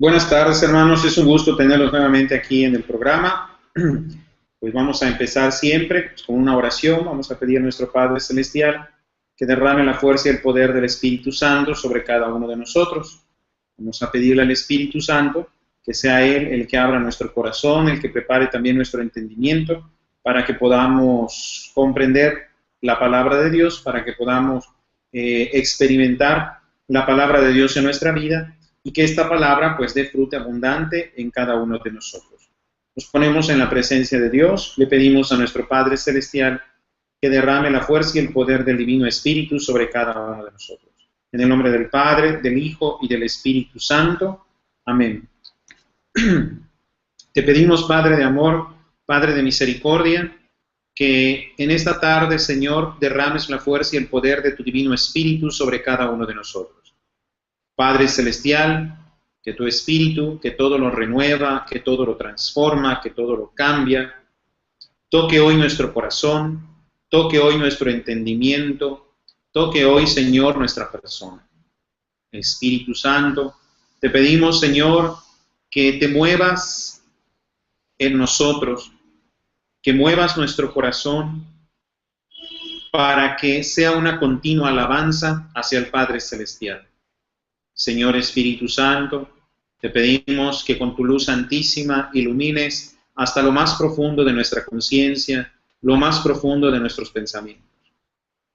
Buenas tardes, hermanos. Es un gusto tenerlos nuevamente aquí en el programa. Pues vamos a empezar siempre con una oración. Vamos a pedir a nuestro Padre Celestial que derrame la fuerza y el poder del Espíritu Santo sobre cada uno de nosotros. Vamos a pedirle al Espíritu Santo que sea Él el que abra nuestro corazón, el que prepare también nuestro entendimiento para que podamos comprender la palabra de Dios, para que podamos experimentar la palabra de Dios en nuestra vida y que esta palabra pues dé fruto abundante en cada uno de nosotros. Nos ponemos en la presencia de Dios, le pedimos a nuestro Padre Celestial que derrame la fuerza y el poder del Divino Espíritu sobre cada uno de nosotros. En el nombre del Padre, del Hijo y del Espíritu Santo. Amén. Te pedimos, Padre de amor, Padre de misericordia, que en esta tarde, Señor, derrames la fuerza y el poder de tu Divino Espíritu sobre cada uno de nosotros. Padre Celestial, que tu Espíritu, que todo lo renueva, que todo lo transforma, que todo lo cambia, toque hoy nuestro corazón, toque hoy nuestro entendimiento, toque hoy, Señor, nuestra persona. Espíritu Santo, te pedimos, Señor, que te muevas en nosotros, que muevas nuestro corazón para que sea una continua alabanza hacia el Padre Celestial. Señor Espíritu Santo, te pedimos que con tu luz santísima ilumines hasta lo más profundo de nuestra conciencia, lo más profundo de nuestros pensamientos.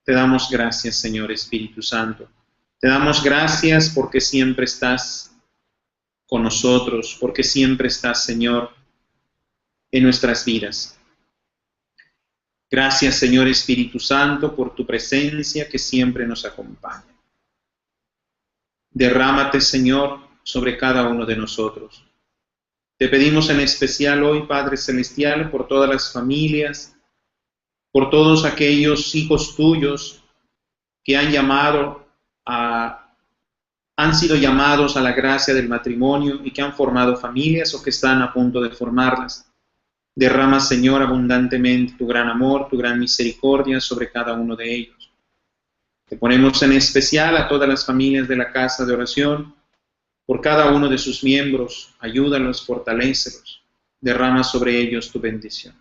Te damos gracias, Señor Espíritu Santo. Te damos gracias porque siempre estás con nosotros, porque siempre estás, Señor, en nuestras vidas. Gracias, Señor Espíritu Santo, por tu presencia que siempre nos acompaña. Derrámate, Señor, sobre cada uno de nosotros. Te pedimos en especial hoy, Padre Celestial, por todas las familias, por todos aquellos hijos tuyos que han sido llamados a la gracia del matrimonio y que han formado familias o que están a punto de formarlas. Derrama, Señor, abundantemente tu gran amor, tu gran misericordia sobre cada uno de ellos. Te ponemos en especial a todas las familias de la casa de oración, por cada uno de sus miembros, ayúdalos, fortalécelos, derrama sobre ellos tu bendición.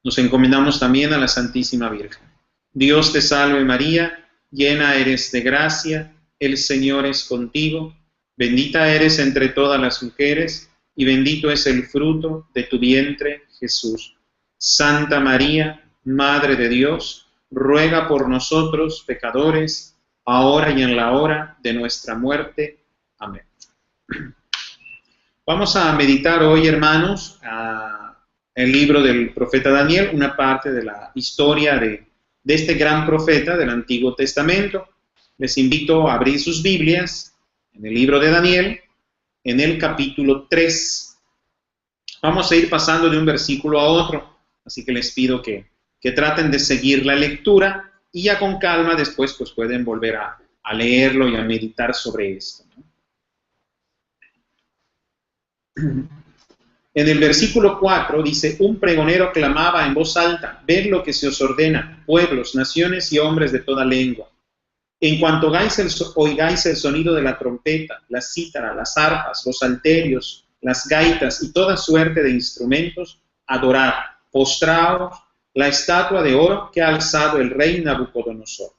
Nos encomendamos también a la Santísima Virgen. Dios te salve María, llena eres de gracia, el Señor es contigo, bendita eres entre todas las mujeres, y bendito es el fruto de tu vientre, Jesús. Santa María, Madre de Dios, ruega por nosotros pecadores, ahora y en la hora de nuestra muerte. Amén. Vamos a meditar hoy, hermanos, el libro del profeta Daniel, una parte de la historia de este gran profeta del Antiguo Testamento. Les invito a abrir sus Biblias en el libro de Daniel, en el capítulo 3. Vamos a ir pasando de un versículo a otro, así que les pido que traten de seguir la lectura y ya con calma después pues pueden volver a leerlo y a meditar sobre esto, ¿no? En el versículo 4 dice: un pregonero clamaba en voz alta: ved lo que se os ordena, pueblos, naciones y hombres de toda lengua. En cuanto oigáis el sonido de la trompeta, la cítara, las arpas, los salterios, las gaitas y toda suerte de instrumentos, adorad, postraos, la estatua de oro que ha alzado el rey Nabucodonosor.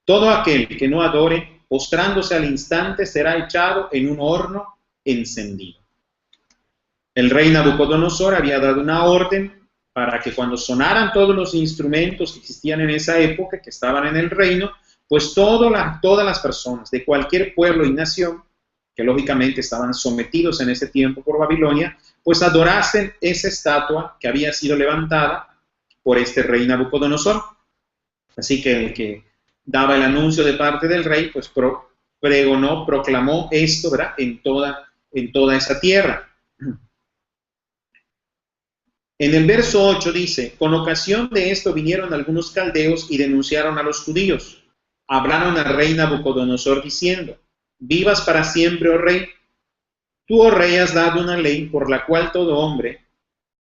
Todo aquel que no adore, postrándose al instante, será echado en un horno encendido. El rey Nabucodonosor había dado una orden para que cuando sonaran todos los instrumentos que existían en esa época, que estaban en el reino, pues todas las personas de cualquier pueblo y nación, que lógicamente estaban sometidos en ese tiempo por Babilonia, pues adorasen esa estatua que había sido levantada por este rey Nabucodonosor. Así que el que daba el anuncio de parte del rey, pues proclamó esto, ¿verdad?, en toda esa tierra. En el verso 8 dice: con ocasión de esto vinieron algunos caldeos y denunciaron a los judíos. Hablaron al rey Nabucodonosor diciendo: vivas para siempre, oh rey. Tú, oh rey, has dado una ley por la cual todo hombre,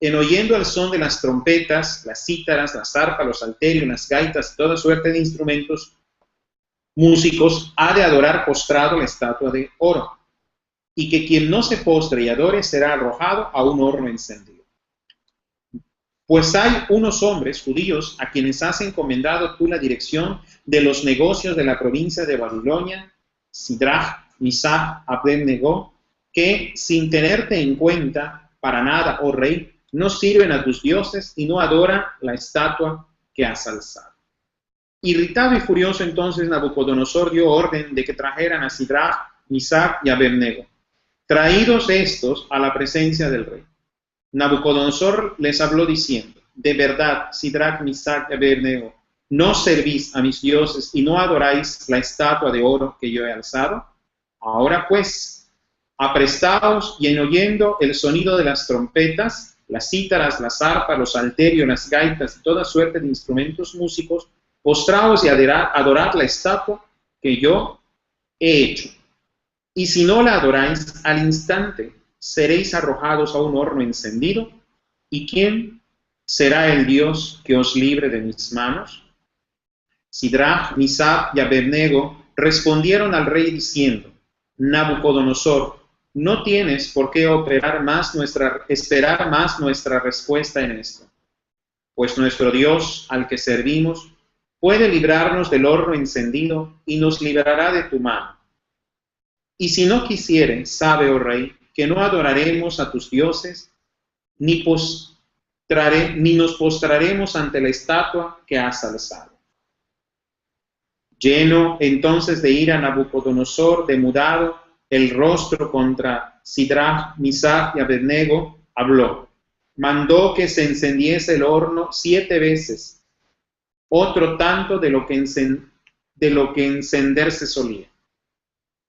en oyendo el son de las trompetas, las cítaras, las arpas, los salterios, las gaitas, toda suerte de instrumentos músicos, ha de adorar postrado la estatua de oro. y que quien no se postre y adore será arrojado a un horno encendido. Pues hay unos hombres judíos a quienes has encomendado tú la dirección de los negocios de la provincia de Babilonia, Sidrach, Misach, Abed-Nego, que sin tenerte en cuenta para nada, oh rey, no sirven a tus dioses y no adoran la estatua que has alzado. Irritado y furioso entonces Nabucodonosor dio orden de que trajeran a Sidrach, Misach y Abed-Nego. Traídos estos a la presencia del rey, Nabucodonosor les habló diciendo: de verdad, Sidrach, Misach y Abed-Nego, ¿no servís a mis dioses y no adoráis la estatua de oro que yo he alzado? Ahora pues, aprestaos y en oyendo el sonido de las trompetas, las cítaras, las arpas, los salterios, las gaitas y toda suerte de instrumentos músicos, postraos y adorad la estatua que yo he hecho. Y si no la adoráis, al instante seréis arrojados a un horno encendido. ¿Y quién será el Dios que os libre de mis manos? Sidrach, Misach y Abed-Nego respondieron al rey diciendo: Nabucodonosor, no tienes por qué esperar más nuestra respuesta en esto, pues nuestro Dios, al que servimos, puede librarnos del horno encendido y nos librará de tu mano. Y si no quisiere, sabe, oh rey, que no adoraremos a tus dioses, ni nos postraremos ante la estatua que has alzado. Lleno entonces de ira Nabucodonosor, demudado el rostro contra Sidrach, Misach y Abed-Nego, habló. Mandó que se encendiese el horno 7 veces, otro tanto de lo que encenderse solía.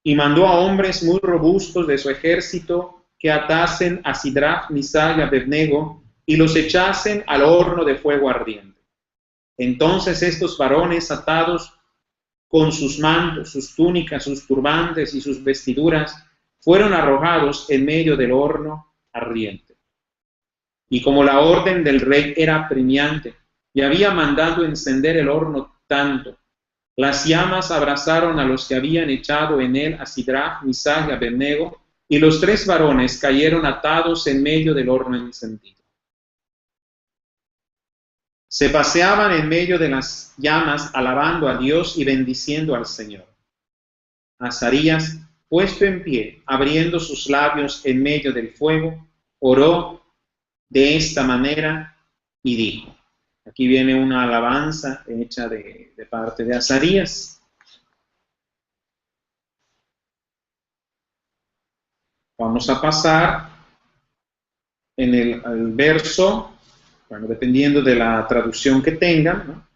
Y mandó a hombres muy robustos de su ejército que atasen a Sidrach, Misach y Abed-Nego y los echasen al horno de fuego ardiente. Entonces estos varones atados con sus mantos, sus túnicas, sus turbantes y sus vestiduras, fueron arrojados en medio del horno ardiente. Y como la orden del rey era apremiante y había mandado encender el horno tanto, las llamas abrazaron a los que habían echado en él a Sidrach, Misach y Abed-Nego, y los 3 varones cayeron atados en medio del horno encendido. Se paseaban en medio de las llamas, alabando a Dios y bendiciendo al Señor. Azarías, puesto en pie, abriendo sus labios en medio del fuego, oró de esta manera y dijo. Aquí viene una alabanza hecha de parte de Azarías. Vamos a pasar al verso, bueno, dependiendo de la traducción que tengan, ¿no?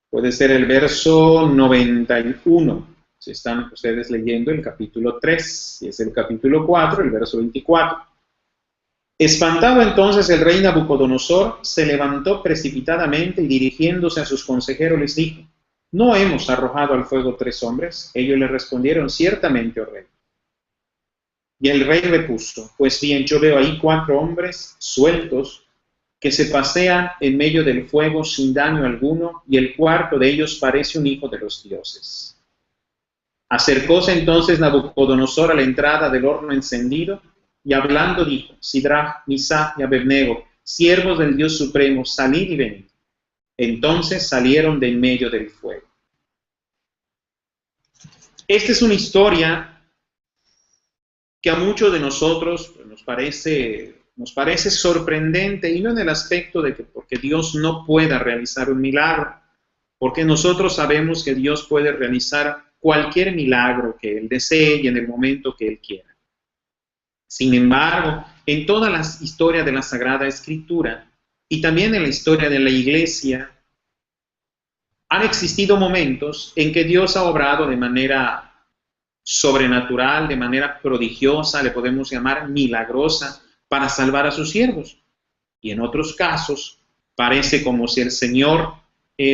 Puede ser el verso 91, si están ustedes leyendo el capítulo 3, si es el capítulo 4, el verso 24. Espantado entonces el rey Nabucodonosor, se levantó precipitadamente y dirigiéndose a sus consejeros les dijo: ¿no hemos arrojado al fuego 3 hombres? Ellos le respondieron: ciertamente, oh rey. Y el rey repuso: pues bien, yo veo ahí 4 hombres sueltos que se pasean en medio del fuego sin daño alguno, y el cuarto de ellos parece un hijo de los dioses. Acercóse entonces Nabucodonosor a la entrada del horno encendido, y hablando dijo: Sidrach, Misach y Abed-Nego, siervos del Dios Supremo, salid y venid. Entonces salieron de en medio del fuego. Esta es una historia que a muchos de nosotros nos parece sorprendente, y no en el aspecto de que porque Dios no pueda realizar un milagro, porque nosotros sabemos que Dios puede realizar cualquier milagro que Él desee y en el momento que Él quiera. Sin embargo, en toda la historia de la Sagrada Escritura y también en la historia de la Iglesia, han existido momentos en que Dios ha obrado de manera sobrenatural, de manera prodigiosa, le podemos llamar milagrosa, para salvar a sus siervos. Y en otros casos, parece como si el Señor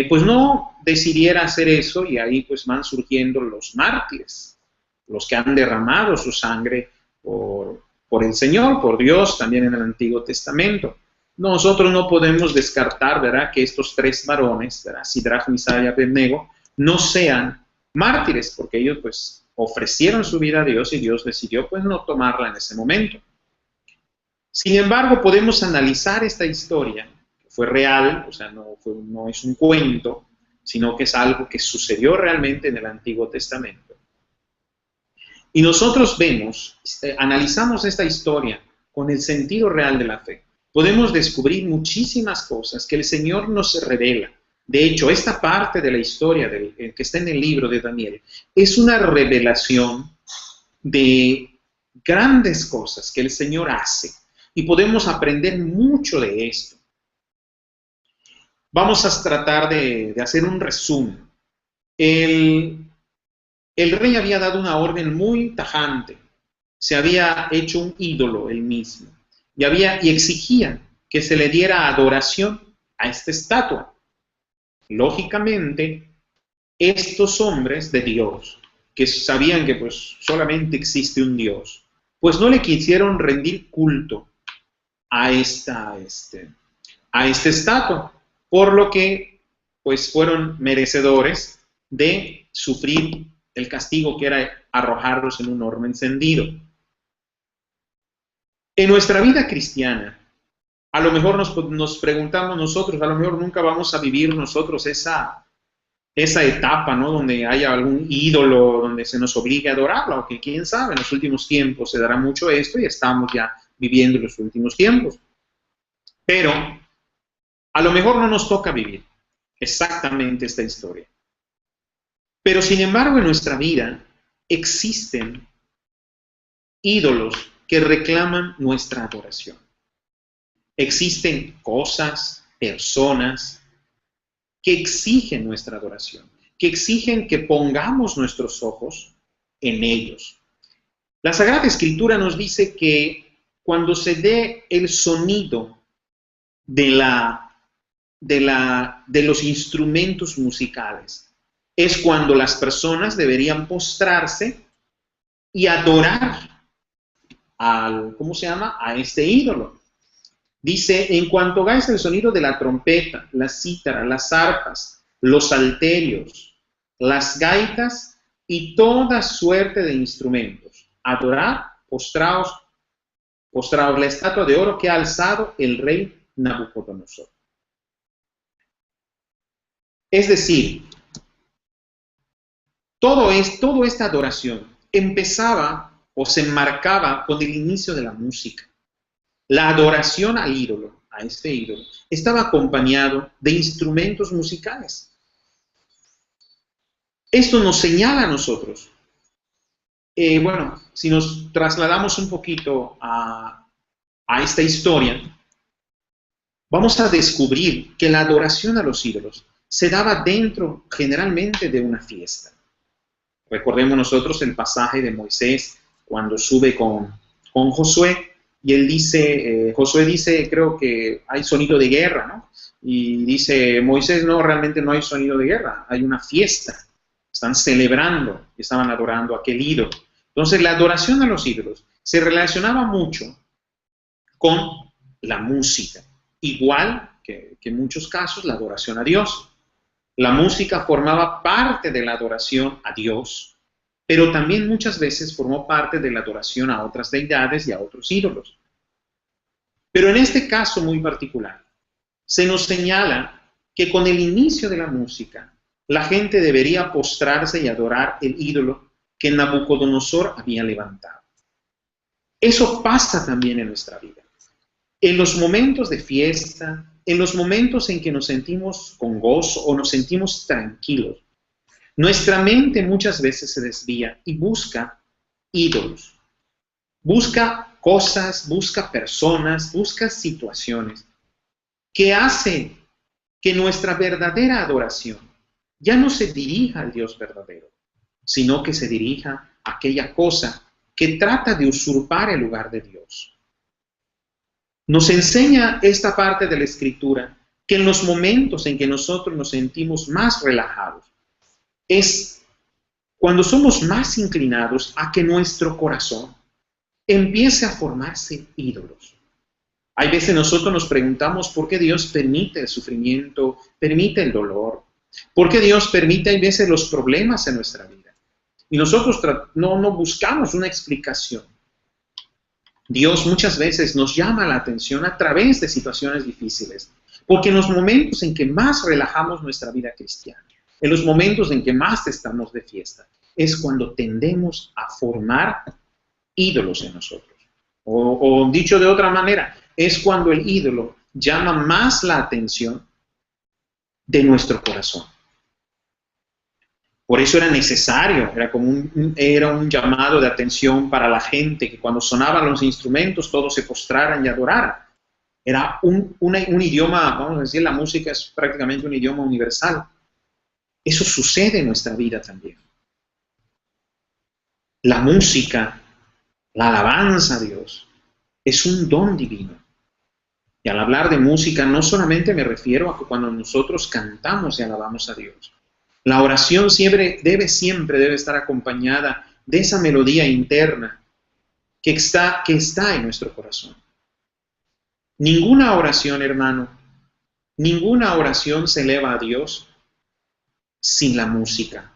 pues no decidiera hacer eso, y ahí pues van surgiendo los mártires, los que han derramado su sangre por el Señor, por Dios, también en el Antiguo Testamento. Nosotros no podemos descartar, ¿verdad?, que estos 3 varones, ¿verdad?, Sidrach, Misach y Abed-Nego, no sean mártires, porque ellos pues ofrecieron su vida a Dios y Dios decidió pues no tomarla en ese momento. Sin embargo, podemos analizar esta historia, que fue real, o sea, no es un cuento, sino que es algo que sucedió realmente en el Antiguo Testamento. Y nosotros vemos, analizamos esta historia con el sentido real de la fe. Podemos descubrir muchísimas cosas que el Señor nos revela. De hecho, esta parte de la historia que está en el libro de Daniel es una revelación de grandes cosas que el Señor hace. Y podemos aprender mucho de esto. Vamos a tratar de hacer un resumen. El rey había dado una orden muy tajante. Se había hecho un ídolo él mismo. Y exigía que se le diera adoración a esta estatua. Lógicamente, estos hombres de Dios, que sabían que pues solamente existe un Dios, pues no le quisieron rendir culto a esta estatua, por lo que pues fueron merecedores de sufrir el castigo que era arrojarlos en un horno encendido. En nuestra vida cristiana, a lo mejor nos preguntamos nosotros, a lo mejor nunca vamos a vivir nosotros esa etapa, ¿no? Donde haya algún ídolo, donde se nos obligue a adorarlo, aunque quién sabe, en los últimos tiempos se dará mucho esto y estamos ya viviendo los últimos tiempos. Pero a lo mejor no nos toca vivir exactamente esta historia. Pero sin embargo en nuestra vida existen ídolos que reclaman nuestra adoración. Existen cosas, personas que exigen nuestra adoración, que exigen que pongamos nuestros ojos en ellos. La Sagrada Escritura nos dice que cuando se dé el sonido de los instrumentos musicales, es cuando las personas deberían postrarse y adorar a este ídolo. Dice, en cuanto oigáis el sonido de la trompeta, la cítara, las arpas, los salterios, las gaitas y toda suerte de instrumentos, adorad, postraos la estatua de oro que ha alzado el rey Nabucodonosor. Es decir, toda esta adoración empezaba o se enmarcaba con el inicio de la música. La adoración al ídolo, a este ídolo, estaba acompañado de instrumentos musicales. Esto nos señala a nosotros. Bueno, si nos trasladamos un poquito a esta historia, vamos a descubrir que la adoración a los ídolos se daba dentro generalmente de una fiesta. Recordemos nosotros el pasaje de Moisés cuando sube con Josué. Y él dice, Josué dice, creo que hay sonido de guerra, ¿no? Y dice Moisés, no, realmente no hay sonido de guerra, hay una fiesta. Están celebrando y estaban adorando a aquel ídolo. Entonces la adoración a los ídolos se relacionaba mucho con la música. Igual que en muchos casos la adoración a Dios. La música formaba parte de la adoración a Dios, pero también muchas veces formó parte de la adoración a otras deidades y a otros ídolos. Pero en este caso muy particular, se nos señala que con el inicio de la música, la gente debería postrarse y adorar el ídolo que Nabucodonosor había levantado. Eso pasa también en nuestra vida. En los momentos de fiesta, en los momentos en que nos sentimos con gozo o nos sentimos tranquilos, nuestra mente muchas veces se desvía y busca ídolos. Busca cosas, busca personas, busca situaciones que hacen que nuestra verdadera adoración ya no se dirija al Dios verdadero, sino que se dirija a aquella cosa que trata de usurpar el lugar de Dios. Nos enseña esta parte de la Escritura que en los momentos en que nosotros nos sentimos más relajados, es cuando somos más inclinados a que nuestro corazón empiece a formarse ídolos. Hay veces nosotros nos preguntamos por qué Dios permite el sufrimiento, permite el dolor, por qué Dios permite, hay veces, los problemas en nuestra vida. Y nosotros no buscamos una explicación. Dios muchas veces nos llama la atención a través de situaciones difíciles, porque en los momentos en que más relajamos nuestra vida cristiana, en los momentos en que más estamos de fiesta, es cuando tendemos a formar ídolos en nosotros. O dicho de otra manera, es cuando el ídolo llama más la atención de nuestro corazón. Por eso era necesario, era un llamado de atención para la gente, que cuando sonaban los instrumentos todos se postraran y adoraran. Era un idioma, vamos a decir, la música es prácticamente un idioma universal. Eso sucede en nuestra vida también. La música, la alabanza a Dios, es un don divino. Y al hablar de música no solamente me refiero a cuando nosotros cantamos y alabamos a Dios. La oración siempre debe estar acompañada de esa melodía interna que está en nuestro corazón. Ninguna oración, hermano, ninguna oración se eleva a Dios sin la música.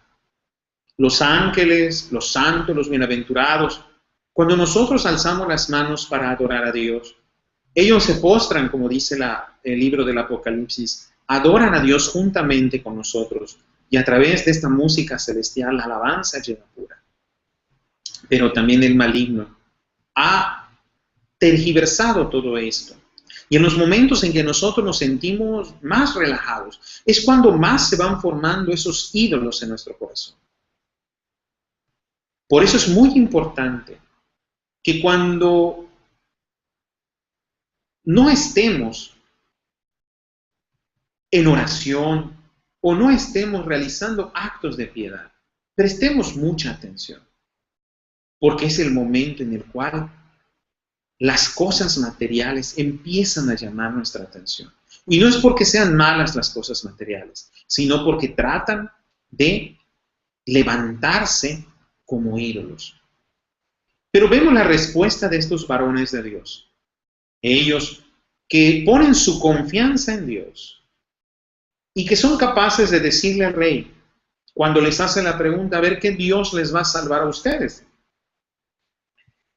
Los ángeles, los santos, los bienaventurados, cuando nosotros alzamos las manos para adorar a Dios, ellos se postran, como dice el libro del Apocalipsis, adoran a Dios juntamente con nosotros. Y a través de esta música celestial, la alabanza llega pura. Pero también el maligno ha tergiversado todo esto. Y en los momentos en que nosotros nos sentimos más relajados, es cuando más se van formando esos ídolos en nuestro corazón. Por eso es muy importante que cuando no estemos en oración, o no estemos realizando actos de piedad, prestemos mucha atención, porque es el momento en el cual las cosas materiales empiezan a llamar nuestra atención. Y no es porque sean malas las cosas materiales, sino porque tratan de levantarse como ídolos. Pero vemos la respuesta de estos varones de Dios. Ellos que ponen su confianza en Dios, y que son capaces de decirle al rey, cuando les hace la pregunta, a ver qué Dios les va a salvar a ustedes.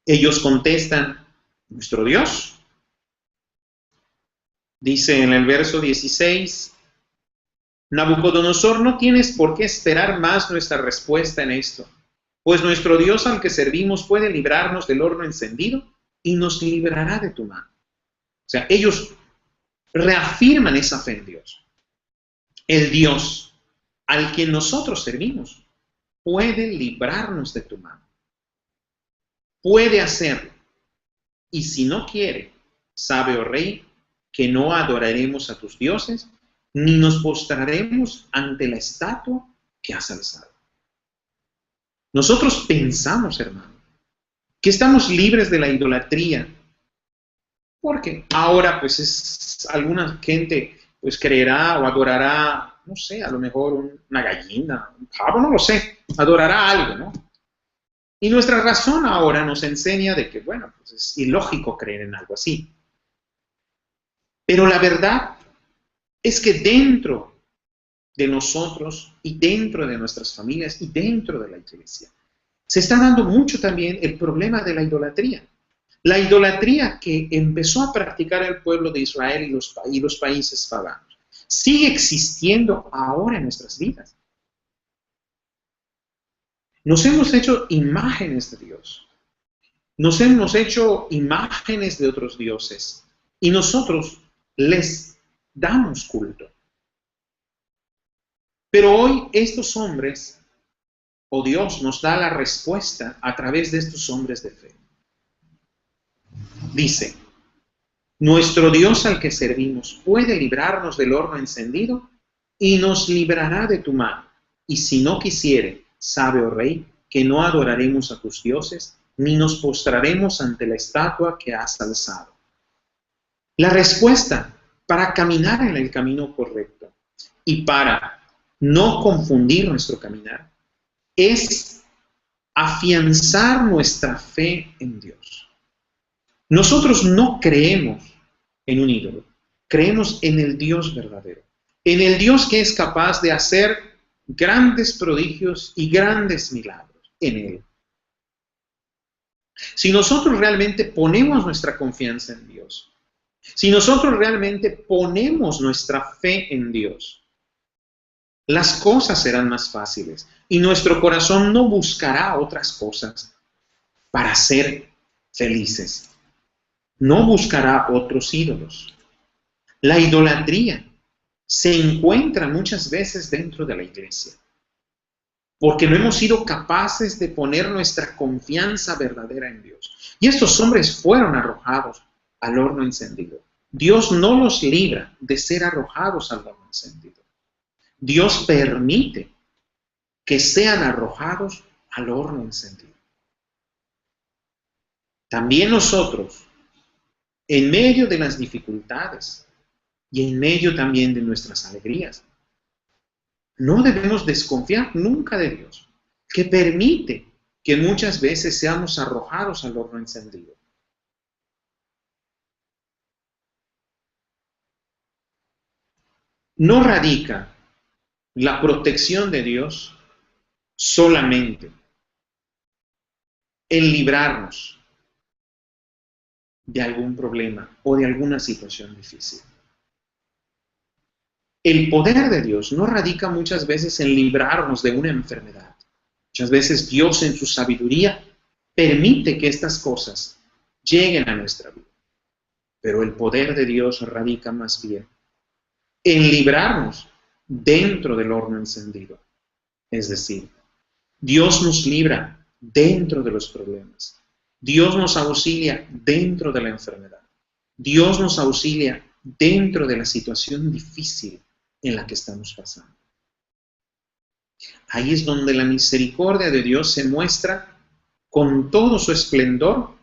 Ellos contestan, nuestro Dios. Dice en el verso 16, Nabucodonosor, no tienes por qué esperar más nuestra respuesta en esto, pues nuestro Dios al que servimos puede librarnos del horno encendido y nos librará de tu mano. O sea, ellos reafirman esa fe en Dios. El Dios al que nosotros servimos puede librarnos de tu mano. Puede hacerlo. Y si no quiere, sabe, oh rey, que no adoraremos a tus dioses, ni nos postraremos ante la estatua que has alzado. Nosotros pensamos, hermano, que estamos libres de la idolatría, porque ahora pues alguna gente pues creerá o adorará, no sé, a lo mejor una gallina, un pavo, no lo sé, adorará algo, ¿no? Y nuestra razón ahora nos enseña de que, bueno, pues es ilógico creer en algo así. Pero la verdad es que dentro de nosotros y dentro de nuestras familias y dentro de la iglesia se está dando mucho también el problema de la idolatría. La idolatría que empezó a practicar el pueblo de Israel y los países paganos sigue existiendo ahora en nuestras vidas. Nos hemos hecho imágenes de Dios. Nos hemos hecho imágenes de otros dioses. Y nosotros les damos culto. Pero hoy estos hombres, o Dios nos da la respuesta a través de estos hombres de fe. Dice, nuestro Dios al que servimos puede librarnos del horno encendido y nos librará de tu mano. Y si no quisiere, sabe, oh rey, que no adoraremos a tus dioses, ni nos postraremos ante la estatua que has alzado. La respuesta para caminar en el camino correcto y para no confundir nuestro caminar es afianzar nuestra fe en Dios. Nosotros no creemos en un ídolo, creemos en el Dios verdadero, en el Dios que es capaz de hacer grandes prodigios y grandes milagros. en Él. Si nosotros realmente ponemos nuestra confianza en Dios, si nosotros realmente ponemos nuestra fe en Dios, las cosas serán más fáciles y nuestro corazón no buscará otras cosas para ser felices. No buscará otros ídolos. La idolatría se encuentra muchas veces dentro de la iglesia, porque no hemos sido capaces de poner nuestra confianza verdadera en Dios. Y estos hombres fueron arrojados al horno encendido. Dios no los libra de ser arrojados al horno encendido. Dios permite que sean arrojados al horno encendido. También nosotros, en medio de las dificultades y en medio también de nuestras alegrías, no debemos desconfiar nunca de Dios, que permite que muchas veces seamos arrojados al horno encendido. No radica la protección de Dios solamente en librarnos de algún problema o de alguna situación difícil. El poder de Dios no radica muchas veces en librarnos de una enfermedad. Muchas veces Dios en su sabiduría permite que estas cosas lleguen a nuestra vida. Pero el poder de Dios radica más bien en librarnos dentro del horno encendido. Es decir, Dios nos libra dentro de los problemas. Dios nos auxilia dentro de la enfermedad. Dios nos auxilia dentro de la situación difícil en la que estamos pasando. Ahí es donde la misericordia de Dios se muestra con todo su esplendor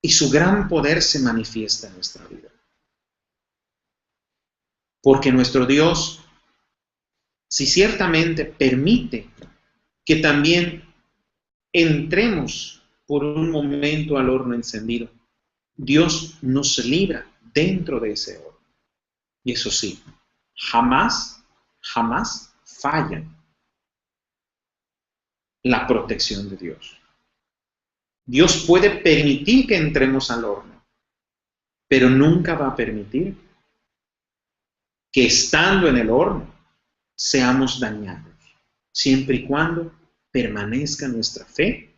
y su gran poder se manifiesta en nuestra vida. Porque nuestro Dios, si ciertamente permite que también entremos por un momento al horno encendido, Dios nos libra dentro de ese horno. Y eso sí, jamás falla la protección de Dios. Dios puede permitir que entremos al horno, pero nunca va a permitir que estando en el horno seamos dañados, siempre y cuando permanezca nuestra fe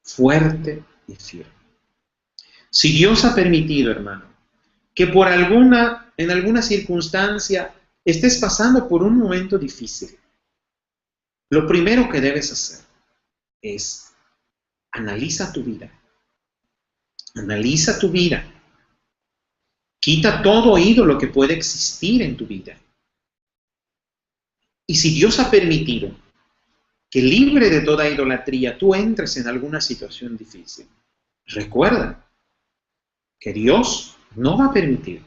fuerte y firme. Si Dios ha permitido, hermano, que en alguna circunstancia estés pasando por un momento difícil, lo primero que debes hacer es analiza tu vida. Analiza tu vida. Quita todo ídolo que puede existir en tu vida. Y si Dios ha permitido que libre de toda idolatría tú entres en alguna situación difícil, recuerda que Dios no va a permitir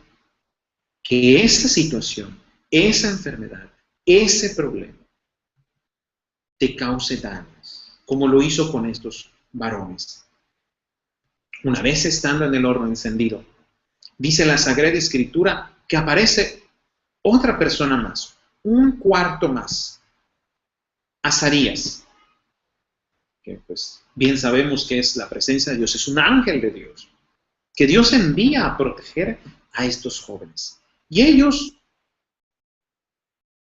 que esa situación, esa enfermedad, ese problema te cause daños, como lo hizo con estos varones. Una vez estando en el horno encendido, dice la Sagrada Escritura que aparece otra persona más, un cuarto más, Azarías, que pues bien sabemos que es la presencia de Dios, es un ángel de Dios, que Dios envía a proteger a estos jóvenes. Y ellos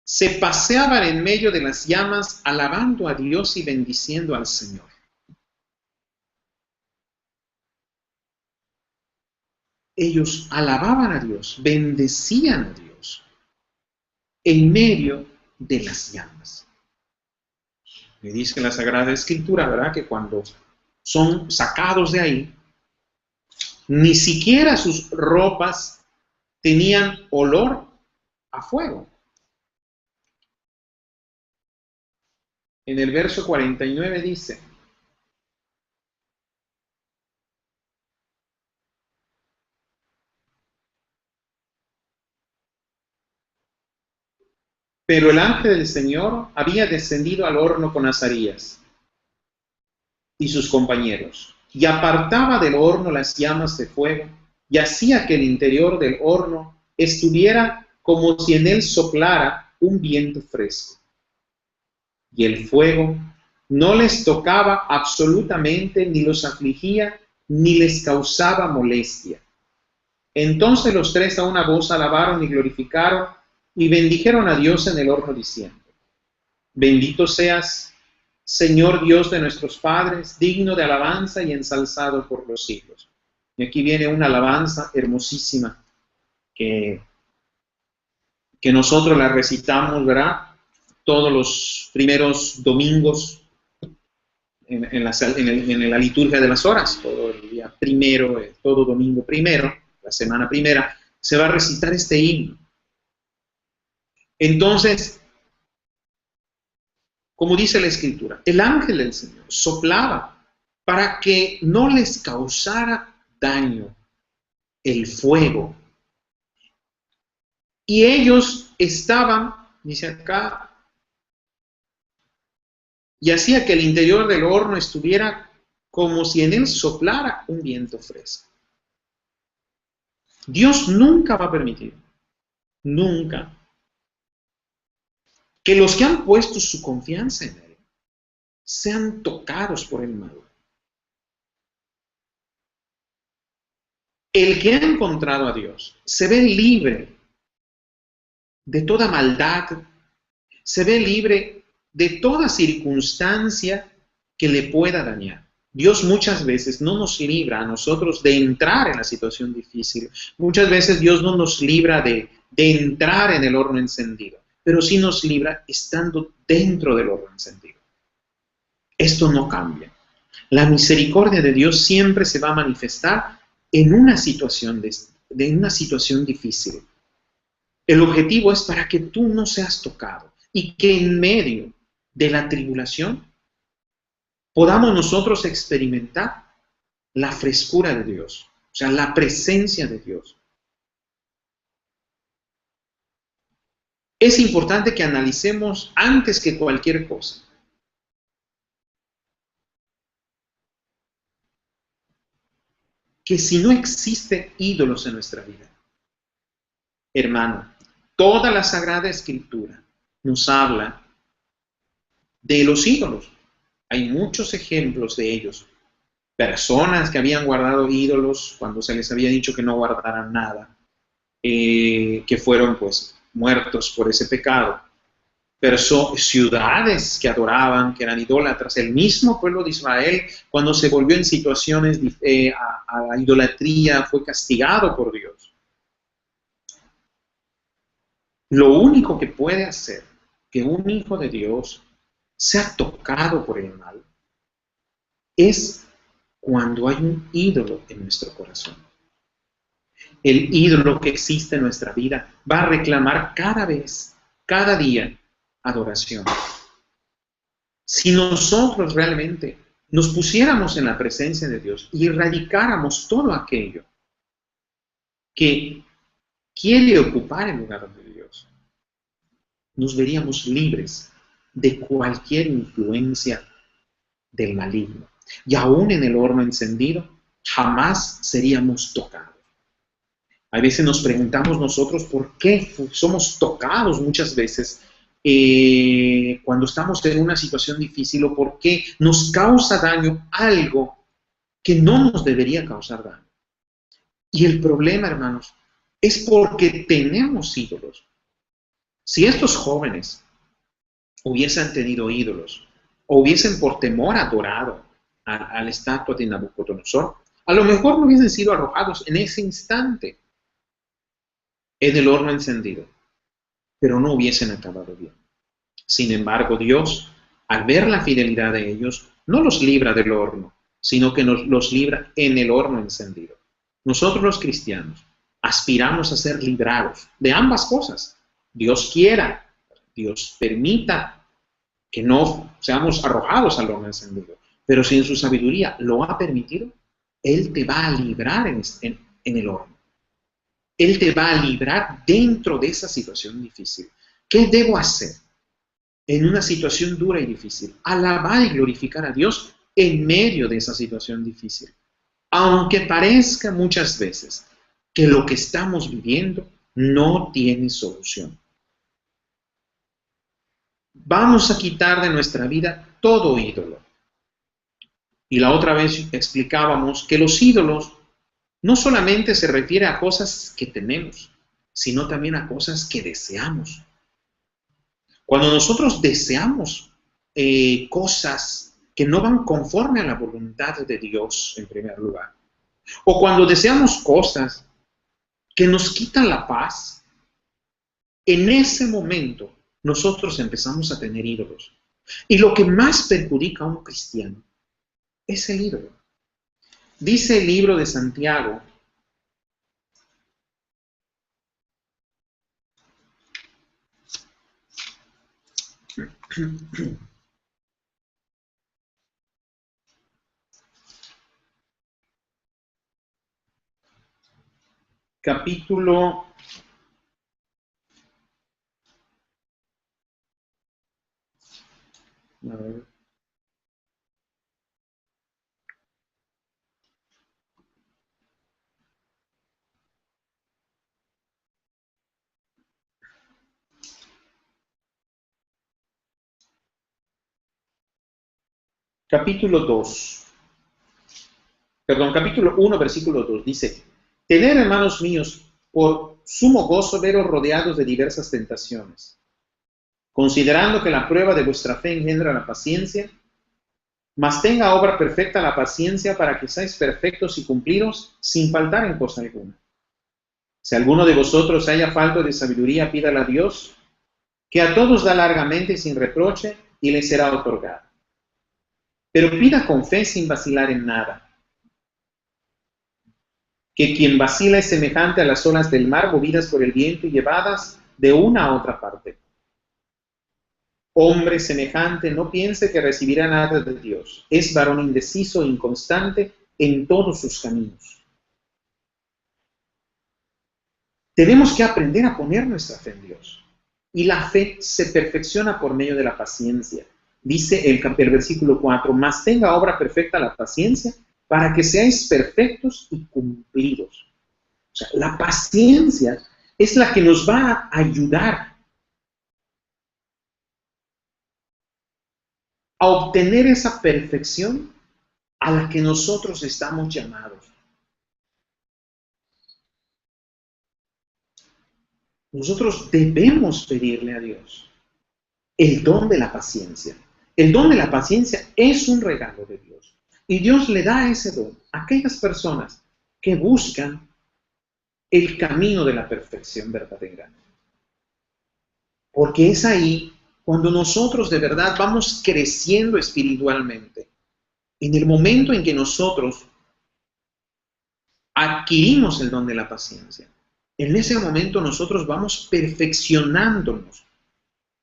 se paseaban en medio de las llamas, alabando a Dios y bendiciendo al Señor. Ellos alababan a Dios, bendecían a Dios en medio de las llamas. Me dice la Sagrada Escritura, ¿verdad?, que cuando son sacados de ahí, ni siquiera sus ropas tenían olor a fuego. En el verso 49 dice: pero el ángel del Señor había descendido al horno con Azarías y sus compañeros, y apartaba del horno las llamas de fuego, y hacía que el interior del horno estuviera como si en él soplara un viento fresco. y el fuego no les tocaba absolutamente, ni los afligía, ni les causaba molestia. Entonces los tres a una voz alabaron y glorificaron y bendijeron a Dios en el horno diciendo: Bendito seas, Señor Dios de nuestros padres, digno de alabanza y ensalzado por los siglos. Y aquí viene una alabanza hermosísima que nosotros la recitamos, ¿verdad? Todos los primeros domingos en la liturgia de las horas, todo el día primero, todo domingo primero, la semana primera, se va a recitar este himno. Entonces, como dice la Escritura, el ángel del Señor soplaba para que no les causara daño el fuego. Y ellos estaban, dice acá, y hacía que el interior del horno estuviera como si en él soplara un viento fresco. Dios nunca va a permitir, nunca, que los que han puesto su confianza en él sean tocados por el mal. El que ha encontrado a Dios se ve libre de toda maldad, se ve libre de toda circunstancia que le pueda dañar. Dios muchas veces no nos libra a nosotros de entrar en la situación difícil. Muchas veces Dios no nos libra de entrar en el horno encendido, pero sí nos libra estando dentro del horno encendido. Esto no cambia. La misericordia de Dios siempre se va a manifestar en una situación de una situación difícil. El objetivo es para que tú no seas tocado y que en medio de la tribulación podamos nosotros experimentar la frescura de Dios, o sea, la presencia de Dios. Es importante que analicemos antes que cualquier cosa que si no existen ídolos en nuestra vida, hermano, toda la Sagrada Escritura nos habla de los ídolos. Hay muchos ejemplos de ellos. Personas que habían guardado ídolos cuando se les había dicho que no guardaran nada, que fueron pues muertos por ese pecado. Ciudades que adoraban, que eran idólatras. El mismo pueblo de Israel, cuando se volvió en situaciones a la idolatría, fue castigado por Dios. Lo único que puede hacer que un hijo de Dios sea tocado por el mal es cuando hay un ídolo en nuestro corazón. El ídolo que existe en nuestra vida va a reclamar cada vez, cada día, adoración. Si nosotros realmente nos pusiéramos en la presencia de Dios y erradicáramos todo aquello que quiere ocupar el lugar de Dios, nos veríamos libres de cualquier influencia del maligno. Y aún en el horno encendido, jamás seríamos tocados. A veces nos preguntamos nosotros por qué somos tocados muchas veces cuando estamos en una situación difícil, o por qué nos causa daño algo que no nos debería causar daño. Y el problema, hermanos, es porque tenemos ídolos. Si estos jóvenes hubiesen tenido ídolos, o hubiesen por temor adorado a la estatua de Nabucodonosor, a lo mejor no hubiesen sido arrojados en ese instante en el horno encendido, pero no hubiesen acabado bien. Sin embargo, Dios, al ver la fidelidad de ellos, no los libra del horno, sino que los libra en el horno encendido. Nosotros los cristianos aspiramos a ser librados de ambas cosas. Dios quiera, Dios permita que no seamos arrojados al horno encendido, pero si en su sabiduría lo ha permitido, Él te va a librar en el horno. Él te va a librar dentro de esa situación difícil. ¿Qué debo hacer en una situación dura y difícil? Alabar y glorificar a Dios en medio de esa situación difícil. Aunque parezca muchas veces que lo que estamos viviendo no tiene solución. Vamos a quitar de nuestra vida todo ídolo. Y la otra vez explicábamos que los ídolos no solamente se refiere a cosas que tenemos, sino también a cosas que deseamos. Cuando nosotros deseamos cosas que no van conforme a la voluntad de Dios, en primer lugar, o cuando deseamos cosas que nos quitan la paz, en ese momento nosotros empezamos a tener ídolos. Y lo que más perjudica a un cristiano es el ídolo. Dice el libro de Santiago, capítulo 2, capítulo 1, versículo 2, dice: Tened, hermanos míos, por sumo gozo veros rodeados de diversas tentaciones, considerando que la prueba de vuestra fe engendra la paciencia, mas tenga obra perfecta la paciencia para que seáis perfectos y cumplidos sin faltar en cosa alguna. Si alguno de vosotros haya falta de sabiduría, pídala a Dios, que a todos da largamente y sin reproche, y le será otorgado. Pero pida con fe sin vacilar en nada. Que quien vacila es semejante a las olas del mar, movidas por el viento y llevadas de una a otra parte. Hombre semejante no piense que recibirá nada de Dios. Es varón indeciso e inconstante en todos sus caminos. Tenemos que aprender a poner nuestra fe en Dios. Y la fe se perfecciona por medio de la paciencia. Dice el versículo 4, mas tenga obra perfecta la paciencia para que seáis perfectos y cumplidos. O sea, la paciencia es la que nos va a ayudar a obtener esa perfección a la que nosotros estamos llamados. Nosotros debemos pedirle a Dios el don de la paciencia. El don de la paciencia es un regalo de Dios. Y Dios le da ese don a aquellas personas que buscan el camino de la perfección verdadera. Porque es ahí cuando nosotros de verdad vamos creciendo espiritualmente. En el momento en que nosotros adquirimos el don de la paciencia, en ese momento nosotros vamos perfeccionándonos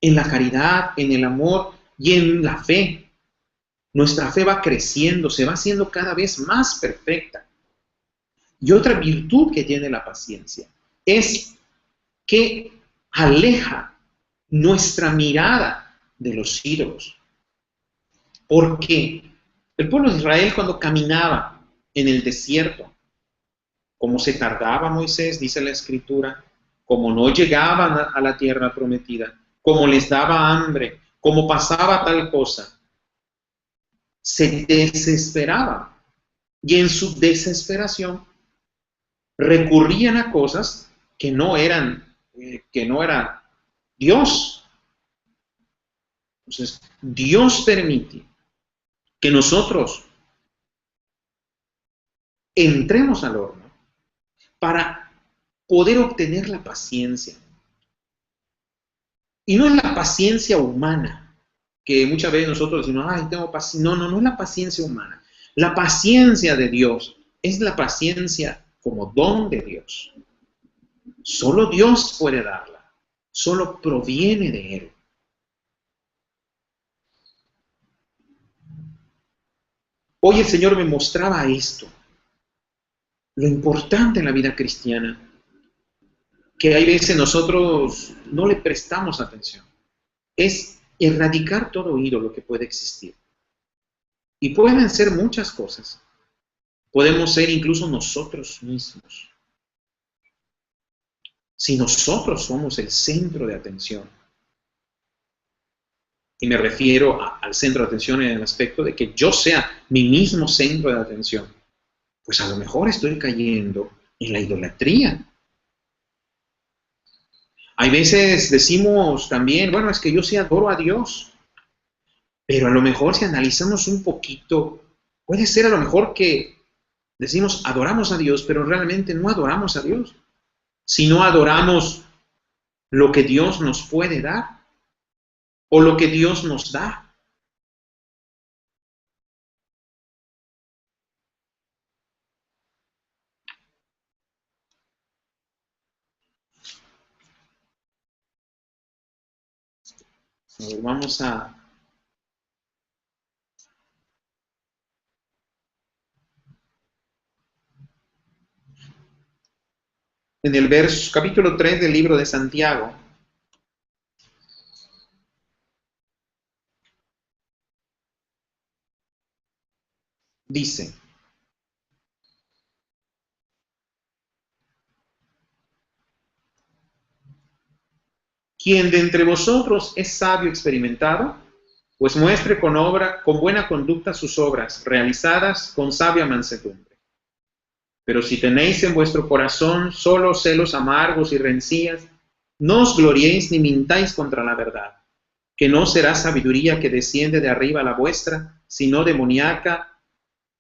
en la caridad, en el amor y en la fe. Nuestra fe va creciendo, se va haciendo cada vez más perfecta. Y otra virtud que tiene la paciencia es que aleja nuestra mirada de los ídolos. Porque el pueblo de Israel, cuando caminaba en el desierto, como se tardaba Moisés, dice la Escritura, como no llegaban a la tierra prometida, como les daba hambre, como pasaba tal cosa, se desesperaban. Y en su desesperación recurrían a cosas que no eran Dios. Entonces, Dios permite que nosotros entremos al horno para poder obtener la paciencia. Y no es la paciencia humana, que muchas veces nosotros decimos, ay, tengo paciencia. No es la paciencia humana. La paciencia de Dios es la paciencia como don de Dios. Solo Dios puede darla. Solo proviene de Él. Hoy el Señor me mostraba esto. Lo importante en la vida cristiana, que hay veces nosotros no le prestamos atención, es erradicar todo ídolo que puede existir. Y pueden ser muchas cosas. Podemos ser incluso nosotros mismos. Si nosotros somos el centro de atención. Y me refiero al centro de atención en el aspecto de que yo sea mi mismo centro de atención. Pues a lo mejor estoy cayendo en la idolatría. Hay veces decimos también, bueno, es que yo sí adoro a Dios, pero a lo mejor si analizamos un poquito, puede ser a lo mejor que decimos adoramos a Dios, pero realmente no adoramos a Dios, sino adoramos lo que Dios nos puede dar o lo que Dios nos da. A ver, vamos a... En el capítulo 3 del libro de Santiago, dice: quien de entre vosotros es sabio experimentado, pues muestre con buena conducta sus obras, realizadas con sabia mansedumbre. Pero si tenéis en vuestro corazón solo celos amargos y rencillas, no os gloriéis ni mintáis contra la verdad, que no será sabiduría que desciende de arriba la vuestra, sino demoníaca,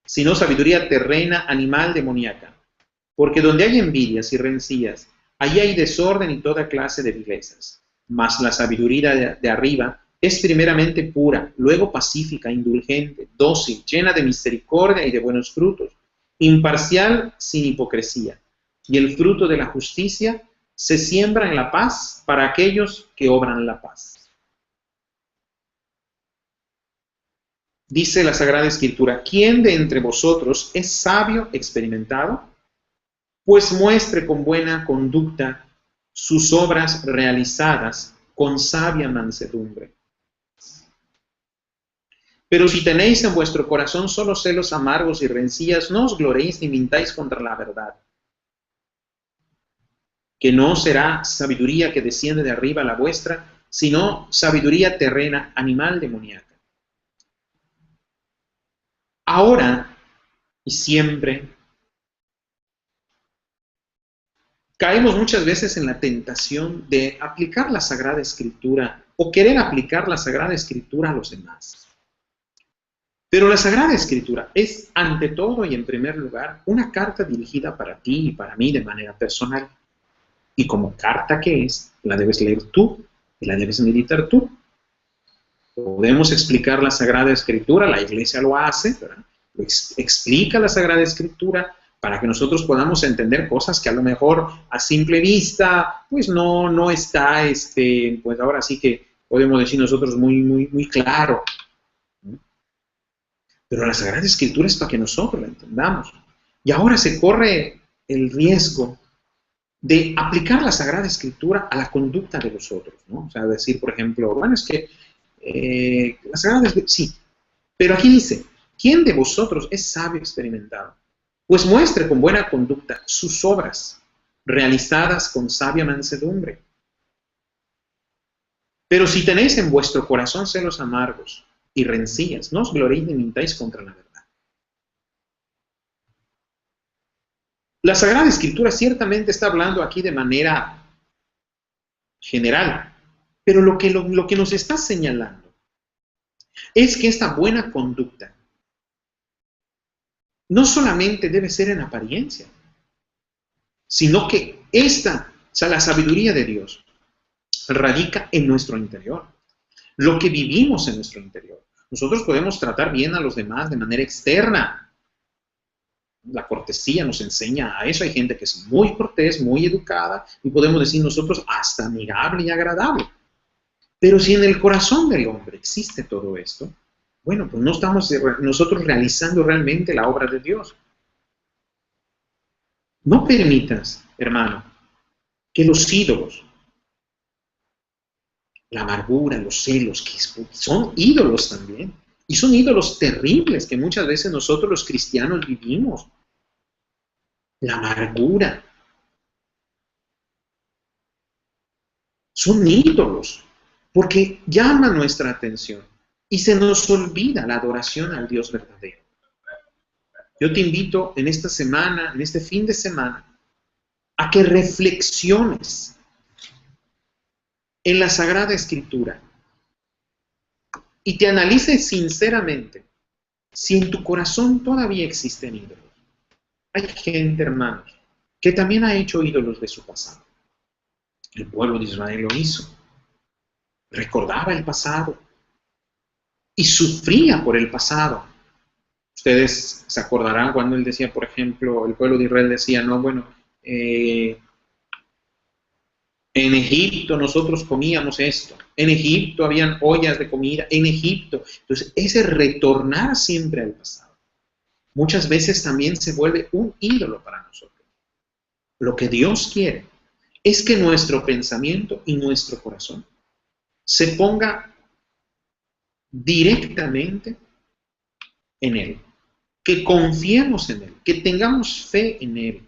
sino sabiduría terrena, animal demoníaca. Porque donde hay envidias y rencillas, allí hay desorden y toda clase de vilezas. Mas la sabiduría de arriba es primeramente pura, luego pacífica, indulgente, dócil, llena de misericordia y de buenos frutos, imparcial, sin hipocresía. Y el fruto de la justicia se siembra en la paz para aquellos que obran la paz. Dice la Sagrada Escritura: ¿quién de entre vosotros es sabio experimentado? Pues muestre con buena conducta sus obras realizadas con sabia mansedumbre. Pero si tenéis en vuestro corazón solo celos amargos y rencillas, no os gloréis ni mintáis contra la verdad, que no será sabiduría que desciende de arriba la vuestra, sino sabiduría terrena, animal demoníaca. Ahora y siempre caemos muchas veces en la tentación de aplicar la Sagrada Escritura o querer aplicar la Sagrada Escritura a los demás. Pero la Sagrada Escritura es, ante todo y en primer lugar, una carta dirigida para ti y para mí de manera personal. Y como carta que es, la debes leer tú y la debes meditar tú. Podemos explicar la Sagrada Escritura, la Iglesia lo hace, ¿verdad? Explica la Sagrada Escritura para que nosotros podamos entender cosas que a lo mejor a simple vista, pues no está, pues ahora sí que podemos decir nosotros muy claro. Pero la Sagrada Escritura es para que nosotros la entendamos. Y ahora se corre el riesgo de aplicar la Sagrada Escritura a la conducta de los otros, ¿no? O sea, decir, por ejemplo, bueno, es que la Sagrada Escritura, sí, pero aquí dice: ¿quién de vosotros es sabio experimentado? Pues muestre con buena conducta sus obras, realizadas con sabia mansedumbre. Pero si tenéis en vuestro corazón celos amargos y rencillas, no os gloréis ni mintáis contra la verdad. La Sagrada Escritura ciertamente está hablando aquí de manera general, pero lo que nos está señalando es que esta buena conducta no solamente debe ser en apariencia, sino que la sabiduría de Dios, radica en nuestro interior, lo que vivimos en nuestro interior. Nosotros podemos tratar bien a los demás de manera externa. La cortesía nos enseña a eso. Hay gente que es muy cortés, muy educada, y podemos decir nosotros hasta amigable y agradable. Pero si en el corazón del hombre existe todo esto, bueno, pues no estamos nosotros realizando realmente la obra de Dios. No permitas, hermano, que los ídolos, la amargura, los celos, que son ídolos también, y son ídolos terribles que muchas veces nosotros los cristianos vivimos. La amargura. Son ídolos. porque llama nuestra atención y se nos olvida la adoración al Dios verdadero. Yo te invito en esta semana, en este fin de semana, a que reflexiones en la Sagrada Escritura y te analices sinceramente si en tu corazón todavía existen ídolos. Hay gente, hermanos, que también ha hecho ídolos de su pasado. El pueblo de Israel lo hizo. Recordaba el pasado y sufría por el pasado. Ustedes se acordarán cuando él decía, por ejemplo, el pueblo de Israel decía, no, bueno, en Egipto nosotros comíamos esto, en Egipto habían ollas de comida, en Egipto. Entonces, ese retornar siempre al pasado, muchas veces también se vuelve un ídolo para nosotros. Lo que Dios quiere es que nuestro pensamiento y nuestro corazón se ponga directamente en Él, que confiemos en Él, que tengamos fe en Él.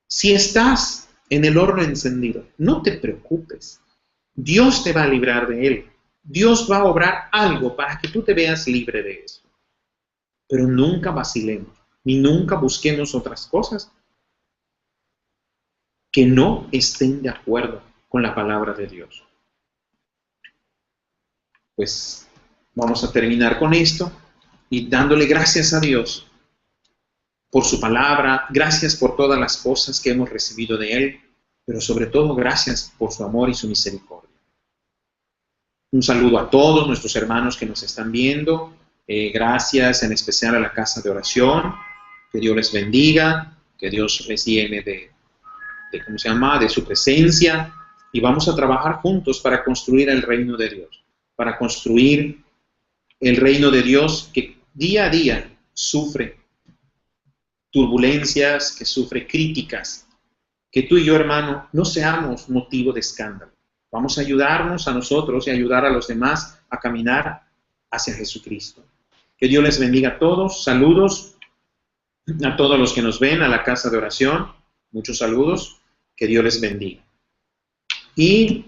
Si estás en el horno encendido, no te preocupes. Dios te va a librar de él. Dios va a obrar algo para que tú te veas libre de eso. Pero nunca vacilemos, ni nunca busquemos otras cosas que no estén de acuerdo con la palabra de Dios. Pues vamos a terminar con esto y dándole gracias a Dios por su palabra, gracias por todas las cosas que hemos recibido de Él, pero sobre todo gracias por su amor y su misericordia. Un saludo a todos nuestros hermanos que nos están viendo, gracias en especial a la Casa de Oración, que Dios les bendiga, que Dios les llene de su presencia, y vamos a trabajar juntos para construir el reino de Dios, para construir el reino de Dios que día a día sufre turbulencias, que sufre críticas, que tú y yo, hermano, no seamos motivo de escándalo. Vamos a ayudarnos a nosotros y ayudar a los demás a caminar hacia Jesucristo. Que Dios les bendiga a todos. Saludos a todos los que nos ven a la Casa de Oración. Muchos saludos. Que Dios les bendiga. Y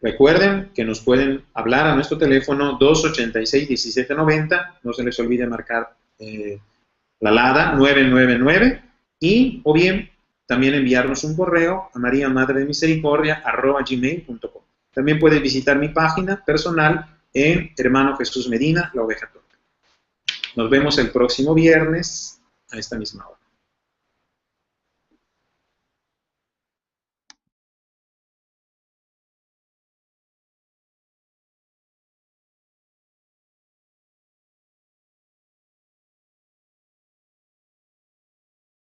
recuerden que nos pueden hablar a nuestro teléfono 286-1790. No se les olvide marcar la LADA 999, y o bien también enviarnos un correo a mariamadredemisericordia@gmail.com. También puedes visitar mi página personal en Hermano Jesús Medina, La Oveja Torpe. Nos vemos el próximo viernes a esta misma hora.